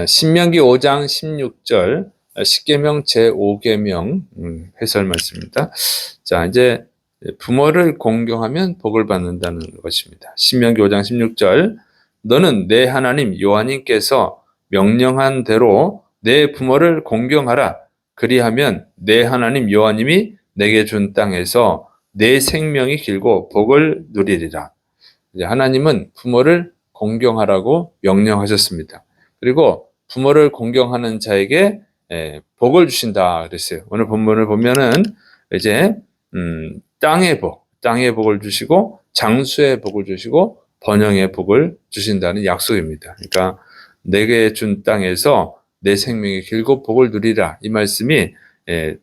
신명기 5장 16절 십계명 제5계명 해설 말씀입니다. 자, 이제 부모를 공경하면 복을 받는다는 것입니다. 신명기 5장 16절 너는 내 하나님 여호와님께서 명령한 대로 내 부모를 공경하라. 그리하면 내 하나님 여호와님이 내게 준 땅에서 내 생명이 길고 복을 누리리라. 이제 하나님은 부모를 공경하라고 명령하셨습니다. 그리고 부모를 공경하는 자에게 복을 주신다 그랬어요. 오늘 본문을 보면은 이제 땅의 복을 주시고 장수의 복을 주시고 번영의 복을 주신다는 약속입니다. 그러니까 내게 준 땅에서 내 생명이 길고 복을 누리라. 이 말씀이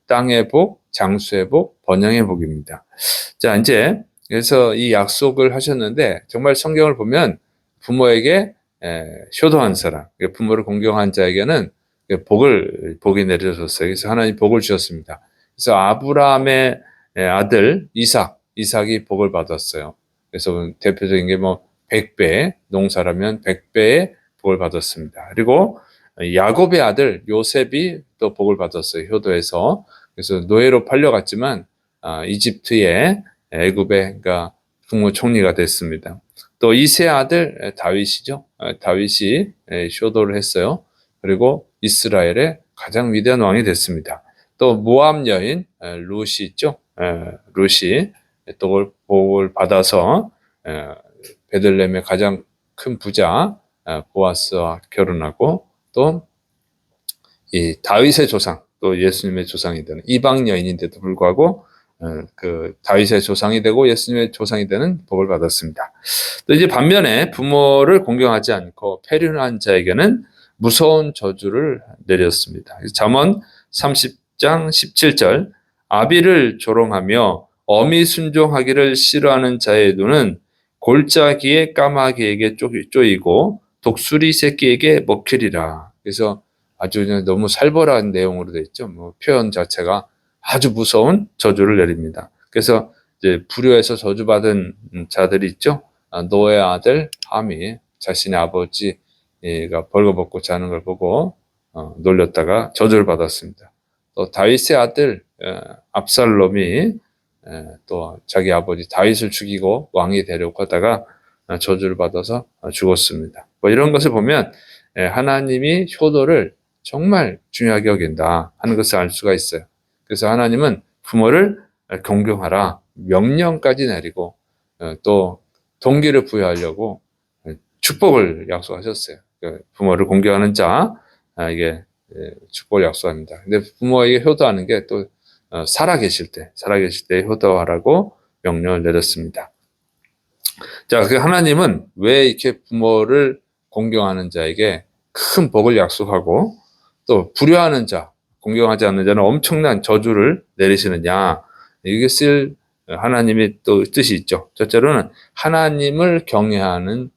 땅의 복, 장수의 복, 번영의 복입니다. 자, 이제 그래서 이 약속을 하셨는데 정말 성경을 보면 부모에게 효도한 사람, 부모를 공경한 자에게는 복이 내려졌어요. 그래서 하나님 복을 주셨습니다. 그래서 아브라함의 아들 이삭이 복을 받았어요. 그래서 대표적인 게 뭐 100배, 농사라면 100배의 복을 받았습니다. 그리고 야곱의 아들 요셉이 또 복을 받았어요. 효도해서. 그래서 노예로 팔려갔지만 이집트의 애굽의 그러니까 국무총리가 됐습니다. 또 이세 아들 다윗이죠. 다윗이 효도를 했어요. 그리고 이스라엘의 가장 위대한 왕이 됐습니다. 또 모압 여인 룻이 있죠. 룻이 또 복을 받아서 베들레헴의 가장 큰 부자 보아스와 결혼하고 또 이 다윗의 조상 또 예수님의 조상이 되는 이방 여인인데도 불구하고 그 다윗의 조상이 되고 예수님의 조상이 되는 복을 받았습니다. 또 이제 반면에 부모를 공경하지 않고 패륜한 자에게는 무서운 저주를 내렸습니다. 잠언 30장 17절 아비를 조롱하며 어미 순종하기를 싫어하는 자의 눈은 골짜기의 까마귀에게 쪼이고 독수리 새끼에게 먹히리라. 그래서 아주 너무 살벌한 내용으로 되어 있죠. 뭐 표현 자체가 아주 무서운 저주를 내립니다. 그래서 이제 불효해서 저주받은 자들이 있죠. 노의 아들 함이 자신의 아버지가 벌거벗고 자는 걸 보고 놀렸다가 저주를 받았습니다. 또 다윗의 아들 압살롬이 또 자기 아버지 다윗을 죽이고 왕이 되려고 하다가 저주를 받아서 죽었습니다. 뭐 이런 것을 보면 하나님이 효도를 정말 중요하게 여긴다 하는 것을 알 수가 있어요. 그래서 하나님은 부모를 공경하라 명령까지 내리고 또 동기를 부여하려고 축복을 약속하셨어요. 부모를 공경하는 자 이게 축복을 약속합니다. 근데 부모에게 효도하는 게 또 살아계실 때 효도하라고 명령을 내렸습니다. 자, 그 하나님은 왜 이렇게 부모를 공경하는 자에게 큰 복을 약속하고 또 불효하는 자, 공경하지 않는 자는 엄청난 저주를 내리시느냐. 이것을 하나님의 또 뜻이 있죠. 첫째로는 하나님을 경외하는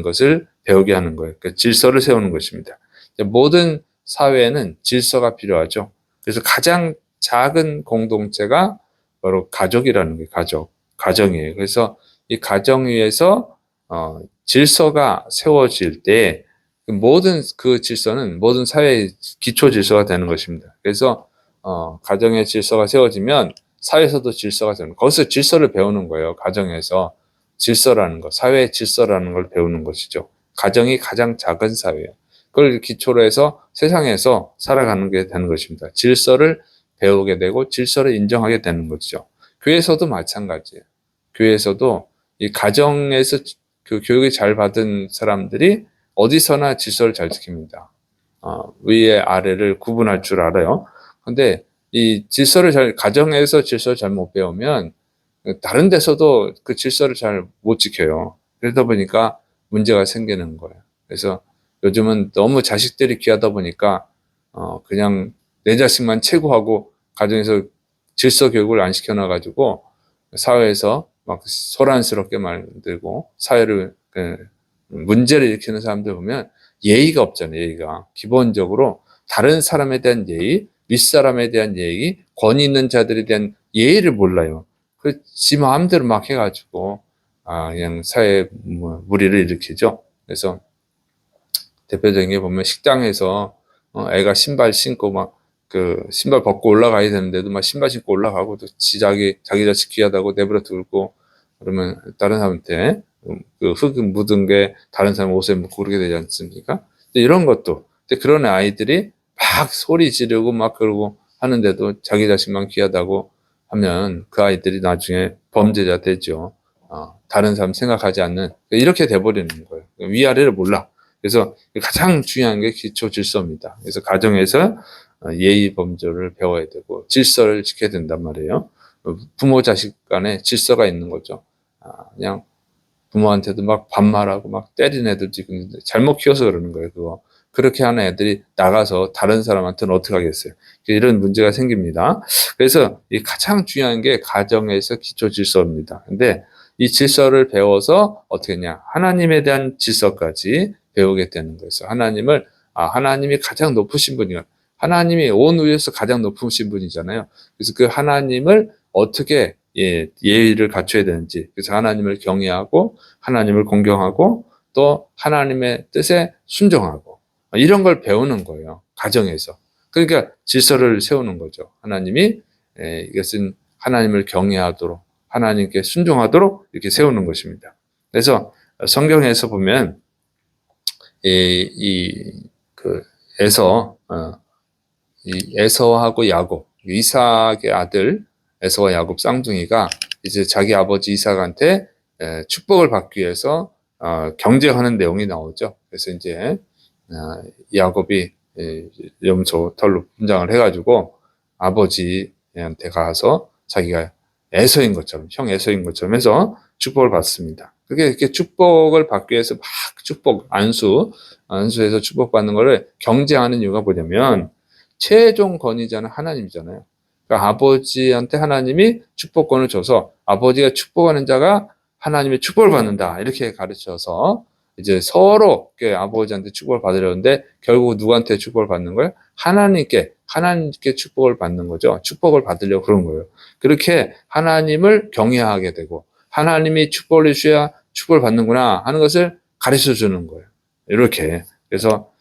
것을 배우게 하는 거예요. 그 질서를 세우는 것입니다. 모든 사회에는 질서가 필요하죠. 그래서 가장 작은 공동체가 바로 가족이라는 게 가정이에요. 그래서 이 가정 위에서 질서가 세워질 때 모든 그 질서는 모든 사회의 기초 질서가 되는 것입니다. 그래서 가정의 질서가 세워지면 사회에서도 질서가 되는 거기서 질서를 배우는 거예요. 가정에서 질서라는 것, 사회의 질서라는 걸 배우는 것이죠. 가정이 가장 작은 사회예요. 그걸 기초로 해서 세상에서 살아가는 게 되는 것입니다. 질서를 배우게 되고 질서를 인정하게 되는 것이죠. 교회에서도 마찬가지예요. 교회에서도 이 가정에서 그 교육을 잘 받은 사람들이 어디서나 질서를 잘 지킵니다. 위에 아래를 구분할 줄 알아요. 근데 이 가정에서 질서를 잘 못 배우면 다른 데서도 그 질서를 잘 못 지켜요. 그러다 보니까 문제가 생기는 거예요. 그래서 요즘은 너무 자식들이 귀하다 보니까 그냥 내 자식만 최고하고 가정에서 질서 교육을 안 시켜놔가지고 사회에서 막 소란스럽게 만들고 사회를 문제를 일으키는 사람들 보면 예의가 없잖아요. 예의가 기본적으로 다른 사람에 대한 예의, 윗사람에 대한 예의, 권위 있는 자들에 대한 예의를 몰라요. 지 마음대로 막 해가지고 그냥 사회 무리를 일으키죠. 그래서 대표적인 게 보면 식당에서 애가 신발 신고 막 그 신발 벗고 올라가야 되는데도 막 신발 신고 올라가고 또 자기 자식 귀하다고 내버려 두고 그러면 다른 사람한테 그 흙 묻은 게 다른 사람 옷에 묻고 그러게 되지 않습니까? 이런 것도 그런 아이들이 막 소리 지르고 막 그러고 하는데도 자기 자식만 귀하다고 하면 그 아이들이 나중에 범죄자 되죠. 다른 사람 생각하지 않는 이렇게 돼버리는 거예요. 위아래를 몰라. 그래서 가장 중요한 게 기초 질서입니다. 그래서 가정에서 예의 범절을 배워야 되고 질서를 지켜야 된단 말이에요. 부모 자식 간에 질서가 있는 거죠. 그냥 부모한테도 막 반말하고 막 때리는 애들도 있는데 잘못 키워서 그러는 거예요. 그거. 그렇게 하는 애들이 나가서 다른 사람한테는 어떻게 하겠어요? 이런 문제가 생깁니다. 그래서 이 가장 중요한 게 가정에서 기초 질서입니다. 근데 이 질서를 배워서 어떻게 했냐? 하나님에 대한 질서까지 배우게 되는 거예요. 하나님이 가장 높으신 분이요. 하나님이 온 위에서 가장 높으신 분이잖아요. 그래서 그 하나님을 어떻게 예의를 갖춰야 되는지, 그래서 하나님을 경외하고 하나님을 공경하고 또 하나님의 뜻에 순종하고 이런 걸 배우는 거예요. 가정에서. 그러니까 질서를 세우는 거죠. 하나님이 이것은 하나님을 경외하도록 하나님께 순종하도록 이렇게 세우는 것입니다. 그래서 성경에서 보면 그 에서하고 야곱, 이삭의 아들 에서와 야곱 쌍둥이가 이제 자기 아버지 이삭한테 축복을 받기 위해서 경쟁하는 내용이 나오죠. 그래서 이제 야곱이 염소 털로 분장을 해가지고 아버지한테 가서 자기가 에서인 것처럼, 형 에서인 것처럼 해서 축복을 받습니다. 그게 이렇게 축복을 받기 위해서 막 안수에서 축복받는 거를 경쟁하는 이유가 뭐냐면 최종 권위자는 하나님이잖아요. 그러니까 아버지한테 하나님이 축복권을 줘서 아버지가 축복하는 자가 하나님의 축복을 받는다. 이렇게 가르쳐서 이제 서로 아버지한테 축복을 받으려는데 결국 누구한테 축복을 받는 거예요? 하나님께 축복을 받는 거죠. 축복을 받으려고 그런 거예요. 그렇게 하나님을 경외하게 되고 하나님이 축복을 주셔야 축복을 받는구나 하는 것을 가르쳐 주는 거예요. 이렇게. 그래서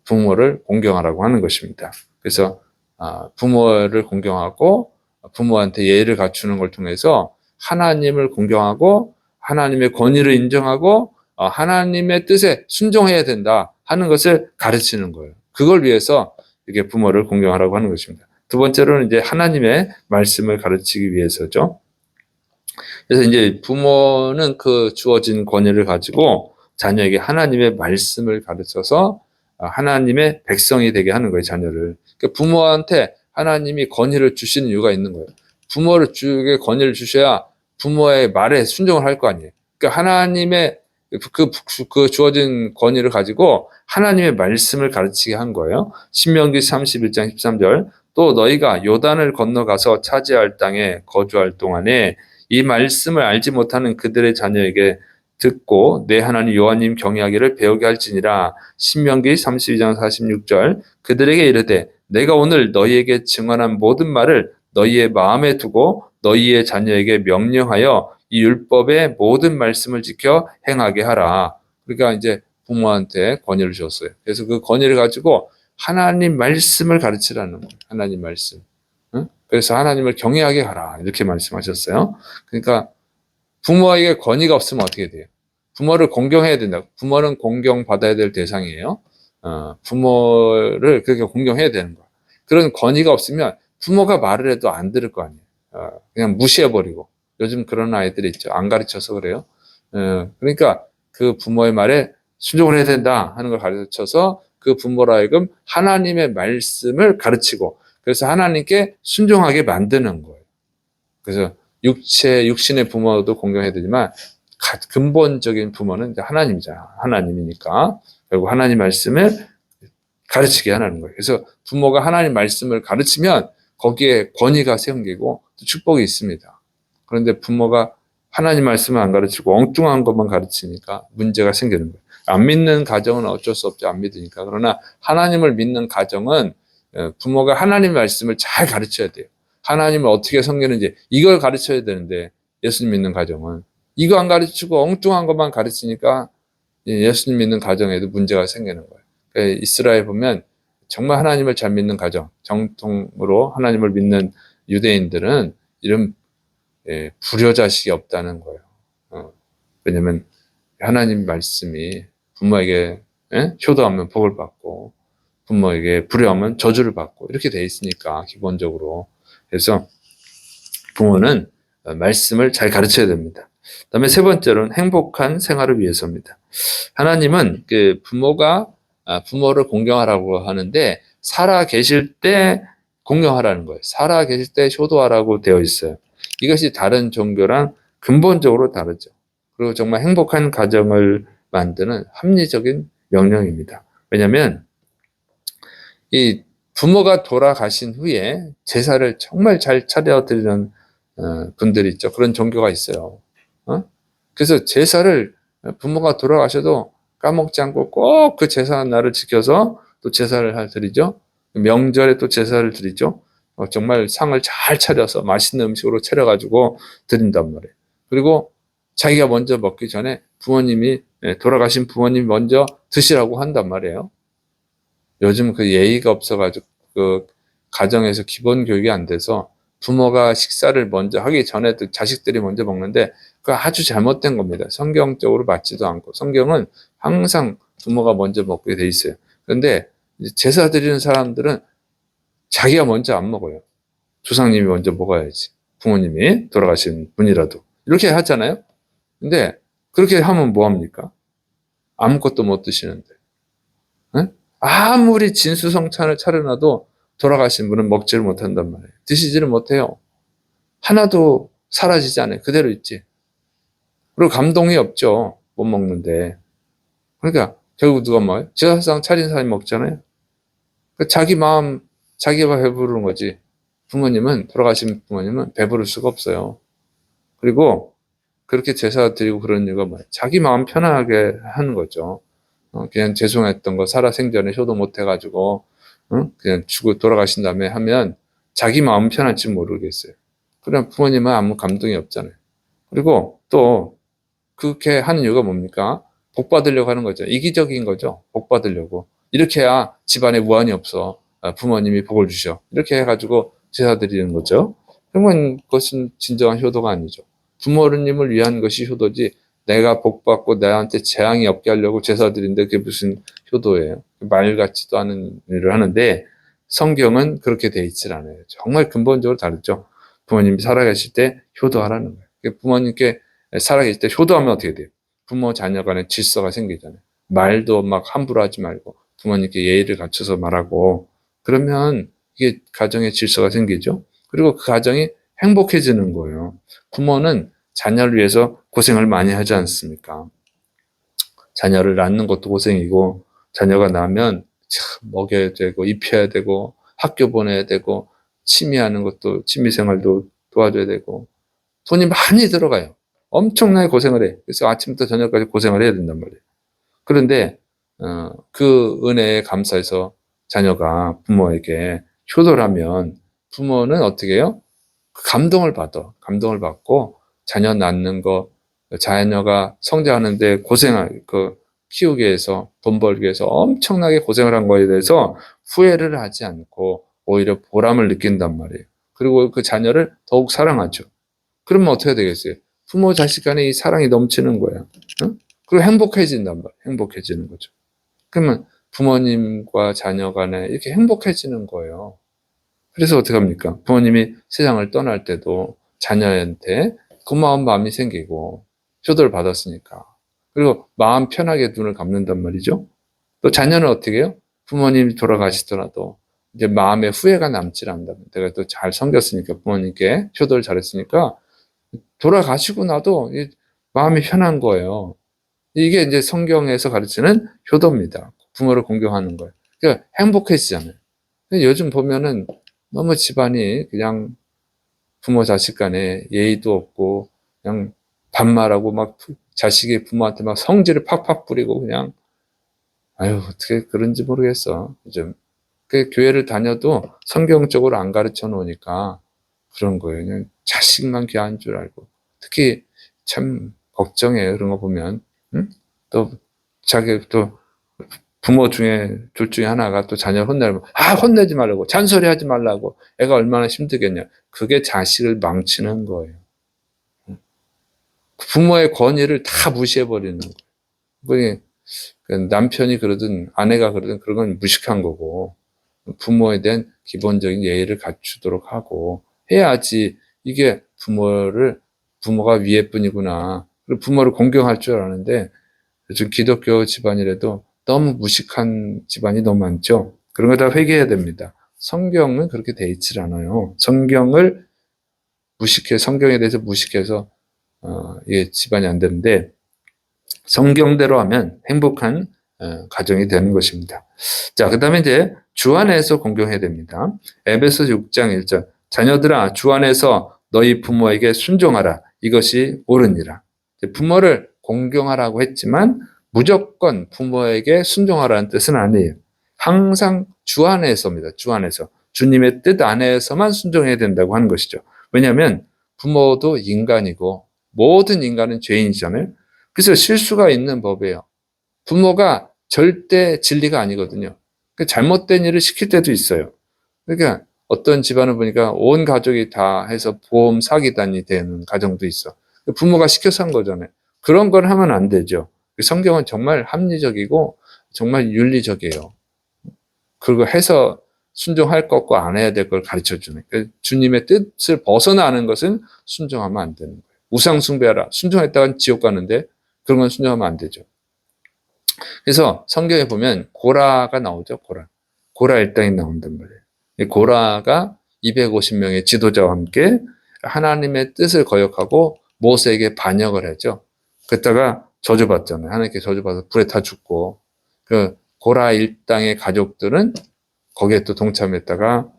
부모를 공경하라고 하는 것입니다. 그래서 부모를 공경하고 부모한테 예의를 갖추는 걸 통해서 하나님을 공경하고 하나님의 권위를 인정하고 하나님의 뜻에 순종해야 된다 하는 것을 가르치는 거예요. 그걸 위해서 이렇게 부모를 공경하라고 하는 것입니다. 두 번째로는 이제 하나님의 말씀을 가르치기 위해서죠. 그래서 이제 부모는 그 주어진 권위를 가지고 자녀에게 하나님의 말씀을 가르쳐서 하나님의 백성이 되게 하는 거예요, 자녀를. 그러니까 부모한테 하나님이 권위를 주시는 이유가 있는 거예요. 부모에게 권위를 주셔야 부모의 말에 순종을 할 거 아니에요. 그러니까 하나님의 그 주어진 권위를 가지고 하나님의 말씀을 가르치게 한 거예요. 신명기 31장 13절. 또 너희가 요단을 건너가서 차지할 땅에 거주할 동안에 이 말씀을 알지 못하는 그들의 자녀에게 듣고 내 하나님 여호와님 경외하기를 배우게 할지니라. 신명기 32장 46절. 그들에게 이르되 내가 오늘 너희에게 증언한 모든 말을 너희의 마음에 두고 너희의 자녀에게 명령하여 이 율법의 모든 말씀을 지켜 행하게 하라. 그러니까 이제 부모한테 권위를 줬어요. 그래서 그 권위를 가지고 하나님 말씀을 가르치라는 거예요. 하나님 말씀. 그래서 하나님을 경외하게 하라. 이렇게 말씀하셨어요. 그러니까 부모에게 권위가 없으면 어떻게 돼요? 부모를 공경해야 된다. 부모는 공경받아야 될 대상이에요. 부모를 그렇게 공경해야 되는 거야. 그런 권위가 없으면 부모가 말을 해도 안 들을 거 아니에요. 그냥 무시해버리고. 요즘 그런 아이들이 있죠. 안 가르쳐서 그래요. 그러니까 그 부모의 말에 순종을 해야 된다 하는 걸 가르쳐서 그 부모로 하여금 하나님의 말씀을 가르치고 그래서 하나님께 순종하게 만드는 거예요. 그래서 육신의 부모도 공경해야 되지만 근본적인 부모는 이제 하나님이잖아. 하나님이니까 결국 하나님 말씀을 가르치게 하는 거예요. 그래서 부모가 하나님 말씀을 가르치면 거기에 권위가 생기고 축복이 있습니다. 그런데 부모가 하나님 말씀을 안 가르치고 엉뚱한 것만 가르치니까 문제가 생기는 거예요. 안 믿는 가정은 어쩔 수 없죠. 안 믿으니까. 그러나 하나님을 믿는 가정은 부모가 하나님 말씀을 잘 가르쳐야 돼요. 하나님을 어떻게 섬기는지 이걸 가르쳐야 되는데 예수님 믿는 가정은 이거 안 가르치고 엉뚱한 것만 가르치니까 예수님 믿는 가정에도 문제가 생기는 거예요. 그러니까 이스라엘 보면 정말 하나님을 잘 믿는 가정, 정통으로 하나님을 믿는 유대인들은 이런 불효자식이 없다는 거예요. 왜냐면 하나님 말씀이 부모에게 효도하면 복을 받고 부모에게 불효하면 저주를 받고 이렇게 돼 있으니까 기본적으로. 그래서 부모는 말씀을 잘 가르쳐야 됩니다. 그다음에 세 번째로는 행복한 생활을 위해서입니다. 하나님은 그 부모를 공경하라고 하는데 살아 계실 때 공경하라는 거예요. 살아 계실 때 효도하라고 되어 있어요. 이것이 다른 종교랑 근본적으로 다르죠. 그리고 정말 행복한 가정을 만드는 합리적인 명령입니다. 왜냐하면 이 부모가 돌아가신 후에 제사를 정말 잘 차려드리는 분들이 있죠. 그런 종교가 있어요. 그래서 제사를 부모가 돌아가셔도 까먹지 않고 꼭 그 제사 날을 지켜서 또 제사를 드리죠. 명절에 또 제사를 드리죠. 정말 상을 잘 차려서 맛있는 음식으로 차려가지고 드린단 말이에요. 그리고 자기가 먼저 먹기 전에 돌아가신 부모님이 먼저 드시라고 한단 말이에요. 요즘 그 예의가 없어가지고 그 가정에서 기본 교육이 안 돼서 부모가 식사를 먼저 하기 전에도 자식들이 먼저 먹는데 그거 아주 잘못된 겁니다. 성경적으로 맞지도 않고 성경은 항상 부모가 먼저 먹게 돼 있어요. 그런데 제사 드리는 사람들은 자기가 먼저 안 먹어요. 조상님이 먼저 먹어야지. 부모님이 돌아가신 분이라도 이렇게 하잖아요. 근데 그렇게 하면 뭐 합니까? 아무것도 못 드시는데. 응? 아무리 진수성찬을 차려놔도 돌아가신 분은 먹지를 못한단 말이에요. 드시지를 못해요. 하나도 사라지지 않아요. 그대로 있지. 그리고 감동이 없죠. 못 먹는데. 그러니까 결국 누가 먹어요? 제사상 차린 사람이 먹잖아요. 그러니까 자기 마음, 자기가 배부르는 거지. 돌아가신 부모님은 배부를 수가 없어요. 그리고 그렇게 제사 드리고 그런 이유가 뭐예요? 자기 마음 편하게 하는 거죠. 그냥 죄송했던 거 살아생전에 효도 못 해가지고 그냥 돌아가신 다음에 하면 자기 마음 편할지 모르겠어요. 그럼 부모님은 아무 감동이 없잖아요. 그리고 또 그렇게 하는 이유가 뭡니까? 복 받으려고 하는 거죠. 이기적인 거죠. 복 받으려고. 이렇게 해야 집안에 우환이 없어. 부모님이 복을 주셔. 이렇게 해가지고 제사 드리는 거죠. 그러면 그것은 진정한 효도가 아니죠. 부모님을 위한 것이 효도지 내가 복 받고 나한테 재앙이 없게 하려고 제사 드리는데 그게 무슨 효도예요. 말 같지도 않은 일을 하는데 성경은 그렇게 돼 있질 않아요. 정말 근본적으로 다르죠. 부모님이 살아계실 때 효도하라는 거예요. 부모님께 살아계실 때 효도하면 어떻게 돼요? 부모 자녀 간에 질서가 생기잖아요. 말도 막 함부로 하지 말고 부모님께 예의를 갖춰서 말하고 그러면 이게 가정에 질서가 생기죠. 그리고 그 가정이 행복해지는 거예요. 부모는 자녀를 위해서 고생을 많이 하지 않습니까? 자녀를 낳는 것도 고생이고 자녀가 나면 참 먹여야 되고 입혀야 되고 학교 보내야 되고 취미하는 것도 취미생활도 도와줘야 되고 돈이 많이 들어가요. 엄청나게 고생을 해. 그래서 아침부터 저녁까지 고생을 해야 된단 말이에요. 그런데 그 은혜에 감사해서 자녀가 부모에게 효도를 하면 부모는 어떻게 해요? 감동을 받아. 감동을 받고 자녀 낳는 거, 자녀가 성장하는데 키우기 위해서, 돈 벌기 위해서 엄청나게 고생을 한 거에 대해서 후회를 하지 않고 오히려 보람을 느낀단 말이에요. 그리고 그 자녀를 더욱 사랑하죠. 그러면 어떻게 되겠어요? 부모 자식 간에 이 사랑이 넘치는 거야. 응? 그리고 행복해진단 말이에요. 행복해지는 거죠. 그러면 부모님과 자녀 간에 이렇게 행복해지는 거예요. 그래서 어떻게 합니까? 부모님이 세상을 떠날 때도 자녀한테 고마운 마음이 생기고 효도를 받았으니까. 그리고 마음 편하게 눈을 감는단 말이죠. 또 자녀는 어떻게 해요? 부모님이 돌아가시더라도 이제 마음에 후회가 남질 않는다. 내가 또 잘 섬겼으니까 부모님께 효도를 잘했으니까 돌아가시고 나도 마음이 편한 거예요. 이게 이제 성경에서 가르치는 효도입니다. 부모를 공경하는 거예요. 그러니까 행복해지잖아요. 요즘 보면은 너무 집안이 그냥 부모 자식 간에 예의도 없고 그냥 반말하고 막 자식이 부모한테 막 성질을 팍팍 뿌리고 그냥 아유 어떻게 그런지 모르겠어. 요즘 그 교회를 다녀도 성경적으로 안 가르쳐 놓으니까 그런 거예요. 그냥 자식만 귀한 줄 알고 특히 참 걱정해요. 그런 거 보면 응? 또 자기 또 부모 중에 둘 중에 하나가 또 자녀를 혼내면 혼내지 말라고 잔소리하지 말라고 애가 얼마나 힘들겠냐. 그게 자식을 망치는 거예요. 부모의 권위를 다 무시해버리는 거예요. 남편이 그러든 아내가 그러든 그런 건 무식한 거고 부모에 대한 기본적인 예의를 갖추도록 하고 해야지 이게 부모가 위에뿐이구나. 그리고 부모를 공경할 줄 아는데 요즘 기독교 집안이라도 너무 무식한 집안이 너무 많죠. 그런 거 다 회개해야 됩니다. 성경은 그렇게 돼 있질 않아요. 성경에 대해서 무식해서 이게 집안이 안 되는데 성경대로 하면 행복한 가정이 되는 것입니다. 자, 그 다음에 이제 주 안에서 공경해야 됩니다. 에베소서 6장 1절 자녀들아 주 안에서 너희 부모에게 순종하라. 이것이 옳으니라. 부모를 공경하라고 했지만 무조건 부모에게 순종하라는 뜻은 아니에요. 항상 주 안에서입니다. 주 안에서. 주님의 뜻 안에서만 순종해야 된다고 하는 것이죠. 왜냐하면 부모도 인간이고 모든 인간은 죄인이잖아요. 그래서 실수가 있는 법이에요. 부모가 절대 진리가 아니거든요. 잘못된 일을 시킬 때도 있어요. 그러니까 어떤 집안을 보니까 온 가족이 다 해서 보험 사기단이 되는 가정도 있어. 부모가 시켜서 한 거잖아요. 그런 걸 하면 안 되죠. 성경은 정말 합리적이고 정말 윤리적이에요. 그리고 해서 순종할 것과 안 해야 될 걸 가르쳐 주는. 주님의 뜻을 벗어나는 것은 순종하면 안 되는 거예요. 우상 숭배하라. 순종했다간 지옥 가는데 그런 건 순종하면 안 되죠. 그래서 성경에 보면 고라가 나오죠. 고라 일당이 나온단 말이에요. 고라가 250명의 지도자와 함께 하나님의 뜻을 거역하고 모세에게 반역을 하죠. 그랬다가 저주받잖아요. 하나님께 저주받아서 불에 타 죽고 그 고라 일당의 가족들은 거기에 또 동참했다가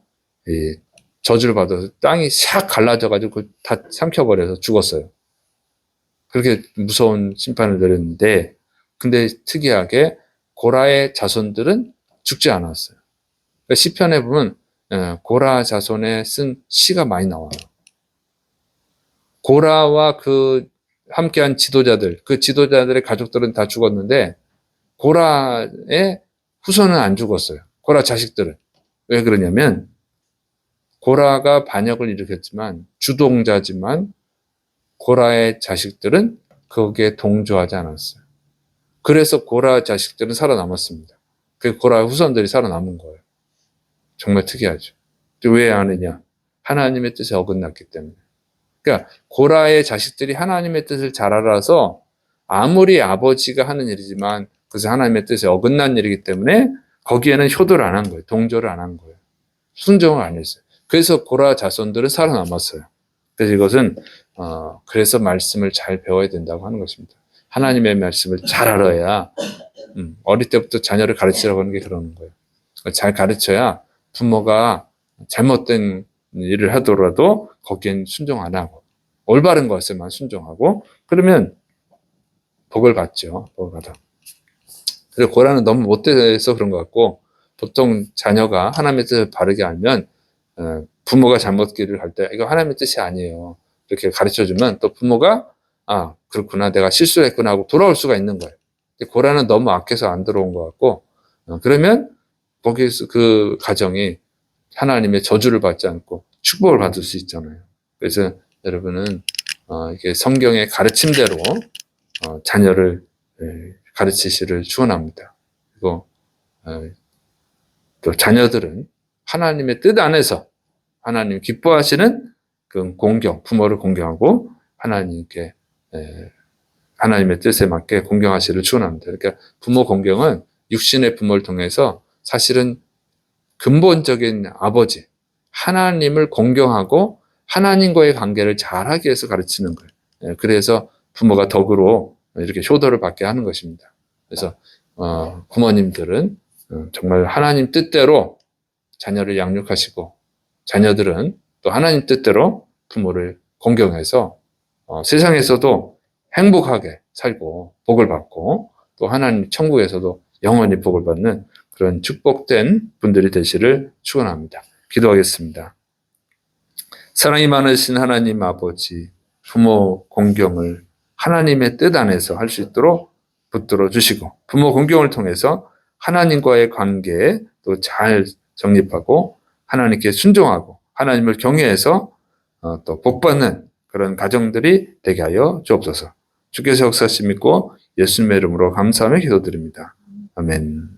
저주를 받아서 땅이 샥 갈라져가지고 다 삼켜버려서 죽었어요. 그렇게 무서운 심판을 내렸는데 근데 특이하게 고라의 자손들은 죽지 않았어요. 그러니까 시편에 보면 고라 자손에 쓴 시가 많이 나와요. 고라와 그 함께한 지도자들, 그 지도자들의 가족들은 다 죽었는데 고라의 후손은 안 죽었어요. 고라 자식들은. 왜 그러냐면 고라가 반역을 일으켰지만 주동자지만 고라의 자식들은 거기에 동조하지 않았어요. 그래서 고라 자식들은 살아남았습니다. 그 고라 후손들이 살아남은 거예요. 정말 특이하죠. 왜 하느냐? 하나님의 뜻에 어긋났기 때문에. 그러니까 고라의 자식들이 하나님의 뜻을 잘 알아서 아무리 아버지가 하는 일이지만 그것이 하나님의 뜻에 어긋난 일이기 때문에 거기에는 효도를 안 한 거예요. 동조를 안 한 거예요. 순종을 안 했어요. 그래서 고라 자손들은 살아남았어요. 그래서 이것은 그래서 말씀을 잘 배워야 된다고 하는 것입니다. 하나님의 말씀을 잘 알아야 어릴 때부터 자녀를 가르치라고 하는 게 그러는 거예요. 잘 가르쳐야 부모가 잘못된 일을 하더라도 거기엔 순종 안 하고 올바른 것에만 순종하고 그러면 복을 받죠. 복을 받아. 그리고 고라는 너무 못돼서 그런 것 같고 보통 자녀가 하나님의 뜻을 바르게 알면 부모가 잘못길을 갈 때 이거 하나님의 뜻이 아니에요. 이렇게 가르쳐주면 또 부모가 그렇구나 내가 실수했구나 하고 돌아올 수가 있는 거예요. 고라는 너무 악해서 안 들어온 것 같고 그러면 거기서 그 가정이 하나님의 저주를 받지 않고 축복을 받을 수 있잖아요. 그래서 여러분은 이게 성경의 가르침대로 자녀를 가르치시를 축원합니다. 그리고 또 자녀들은 하나님의 뜻 안에서 하나님 기뻐하시는 그 부모를 공경하고 하나님께 하나님의 뜻에 맞게 공경하시를 축원합니다. 그러니까 부모 공경은 육신의 부모를 통해서 사실은 근본적인 아버지 하나님을 공경하고 하나님과의 관계를 잘하기 위해서 가르치는 거예요. 그래서 부모가 덕으로 이렇게 효도를 받게 하는 것입니다. 그래서 부모님들은 정말 하나님 뜻대로 자녀를 양육하시고 자녀들은 또 하나님 뜻대로 부모를 공경해서 세상에서도 행복하게 살고 복을 받고 또 하나님 천국에서도 영원히 복을 받는 그런 축복된 분들이 되시를 축원합니다. 기도하겠습니다. 사랑이 많으신 하나님 아버지 부모 공경을 하나님의 뜻 안에서 할 수 있도록 붙들어 주시고 부모 공경을 통해서 하나님과의 관계에 또 잘 정립하고 하나님께 순종하고 하나님을 경외해서 또 복받는 그런 가정들이 되게 하여 주옵소서. 주께서 역사하심 믿고 예수님의 이름으로 감사하며 기도드립니다. 아멘.